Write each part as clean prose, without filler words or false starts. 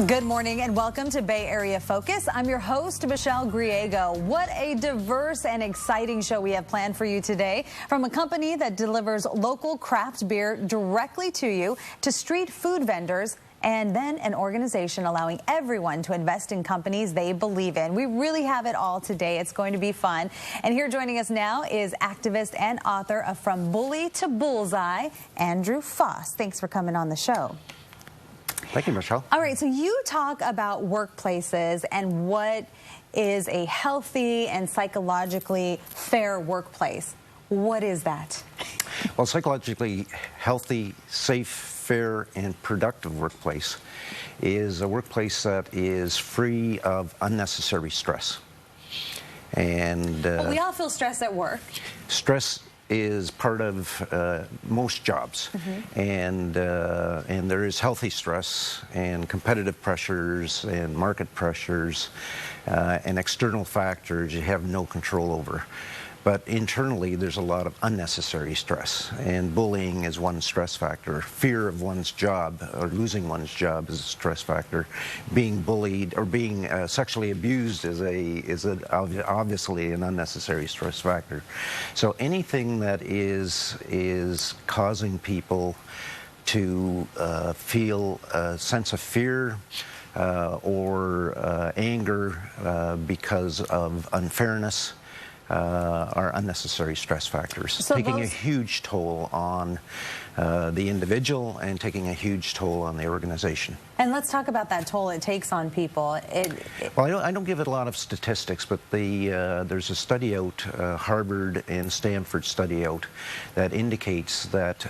Good morning and welcome to Bay Area Focus. I'm your host, Michelle Griego. What a diverse and exciting show we have planned for you today. From a company that delivers local craft beer directly to you, to street food vendors, and then an organization allowing everyone to invest in companies they believe in. We really have it all today. It's going to be fun. And here joining us now is activist and author of From Bully to Bullseye, Andrew Faas. Thanks for coming on the show. Thank you, Michelle. All right, so you talk about workplaces and what is a healthy and psychologically fair workplace. What is that? Well, psychologically healthy, safe, fair, and productive workplace is a workplace that is free of unnecessary stress. And well, we all feel stress at work. Stress is part of most jobs, and there is healthy stress and competitive pressures and market pressures and external factors you have no control over. But internally, there's a lot of unnecessary stress, and bullying is one stress factor. Fear of one's job or losing one's job is a stress factor. Being bullied or being sexually abused is obviously an unnecessary stress factor. So anything that is causing people to feel a sense of fear or anger because of unfairness are unnecessary stress factors, so taking a huge toll on the individual and taking a huge toll on the organization. And let's talk about that toll it takes on people. Well, I don't give it a lot of statistics, but there's a study out, Harvard and Stanford study out, that indicates that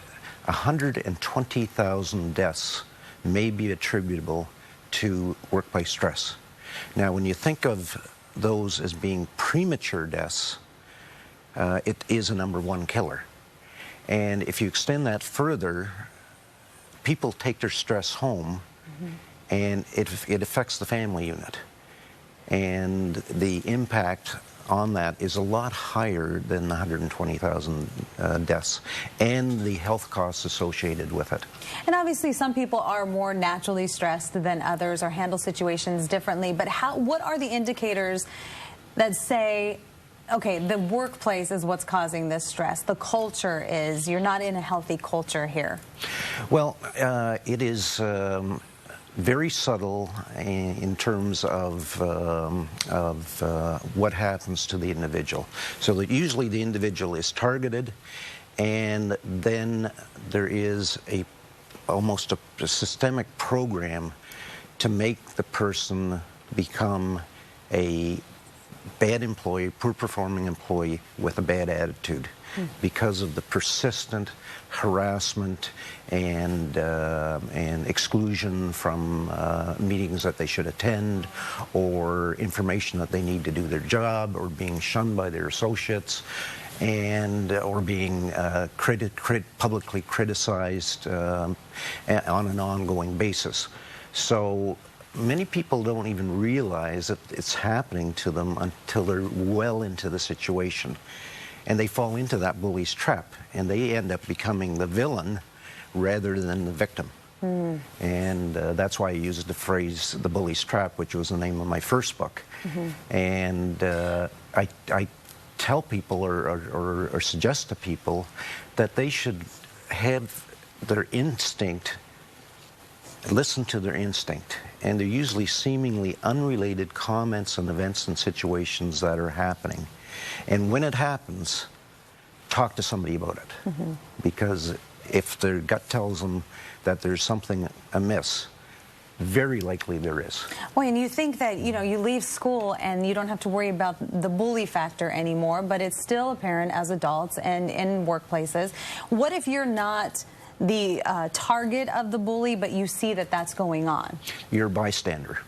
120,000 deaths may be attributable to workplace stress. Now, when you think of those as being premature deaths, it is a #1 killer. And if you extend that further, people take their stress home, and it affects the family unit. And the impact on that is a lot higher than the 120,000 deaths and the health costs associated with it. And obviously some people are more naturally stressed than others or handle situations differently, but what are the indicators that say, okay, the workplace is what's causing this stress, the culture is, you're not in a healthy culture here? Well, it is very subtle in terms of what happens to the individual. So that usually the individual is targeted, and then there is almost a systemic program to make the person become a bad employee, poor performing employee with a bad attitude, because of the persistent harassment and exclusion from meetings that they should attend, or information that they need to do their job, or being shunned by their associates, or being publicly criticized on an ongoing basis. So many people don't even realize that it's happening to them until they're well into the situation. And they fall into that bully's trap, and they end up becoming the villain rather than the victim. And that's why I used the phrase, the bully's trap, which was the name of my first book. And I tell people or suggest to people that they should have their instinct, listen to their instinct. And they're usually seemingly unrelated comments and events and situations that are happening. And when it happens, talk to somebody about it. Because if their gut tells them that there's something amiss, very likely there is. Well, and you think that, you know, you leave school and you don't have to worry about the bully factor anymore, but it's still apparent as adults and in workplaces. What if you're not the target of the bully, but you see that that's going on? You're a bystander.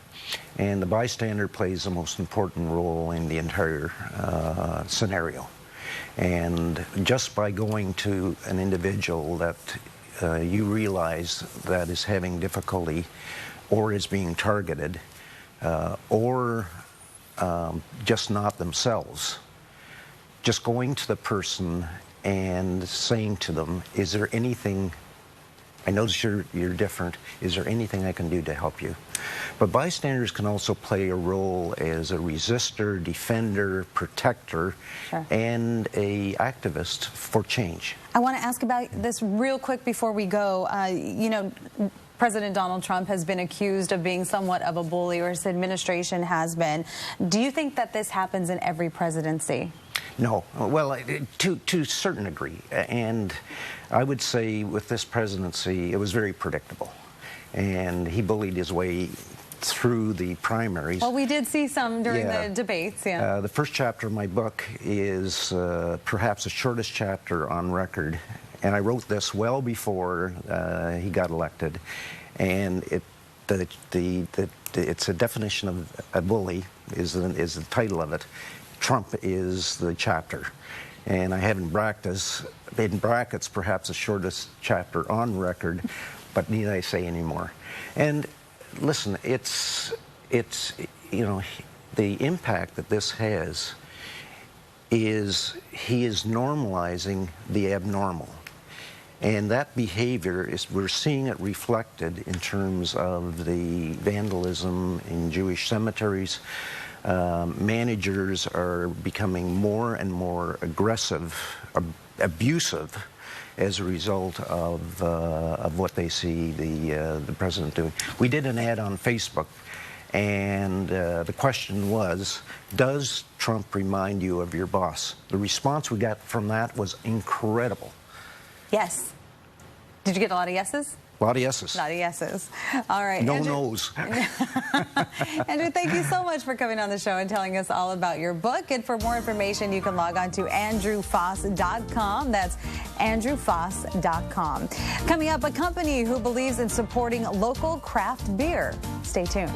And the bystander plays the most important role in the entire scenario. And just by going to an individual that you realize that is having difficulty or is being targeted or just not themselves, just going to the person and saying to them, is there anything I notice you're different. Is there anything I can do to help you? But bystanders can also play a role as a resistor, defender, protector, sure, and a activist for change. I want to ask about this real quick before we go. You know, President Donald Trump has been accused of being somewhat of a bully, or his administration has been. Do you think that this happens in every presidency? No. Well, to a certain degree. And I would say with this presidency, it was very predictable. And he bullied his way through the primaries. Well, we did see some during the debates, yeah. The first chapter of my book is perhaps the shortest chapter on record. And I wrote this well before he got elected. And it's a definition of a bully is the title of it. Trump is the chapter. And I have in brackets perhaps the shortest chapter on record, but need I say any more. And listen, it's you know, the impact that this has is he is normalizing the abnormal. And that behavior we're seeing it reflected in terms of the vandalism in Jewish cemeteries. Managers are becoming more and more aggressive, abusive, as a result of what they see the president doing. We did an ad on Facebook, and the question was, does Trump remind you of your boss? The response we got from that was incredible. Yes. Did you get a lot of yeses? A lot of yeses. A lot of yeses. All right. No Andrew, no's. Andrew, thank you so much for coming on the show and telling us all about your book. And for more information, you can log on to andrewfaas.com. That's andrewfaas.com. Coming up, a company who believes in supporting local craft beer. Stay tuned.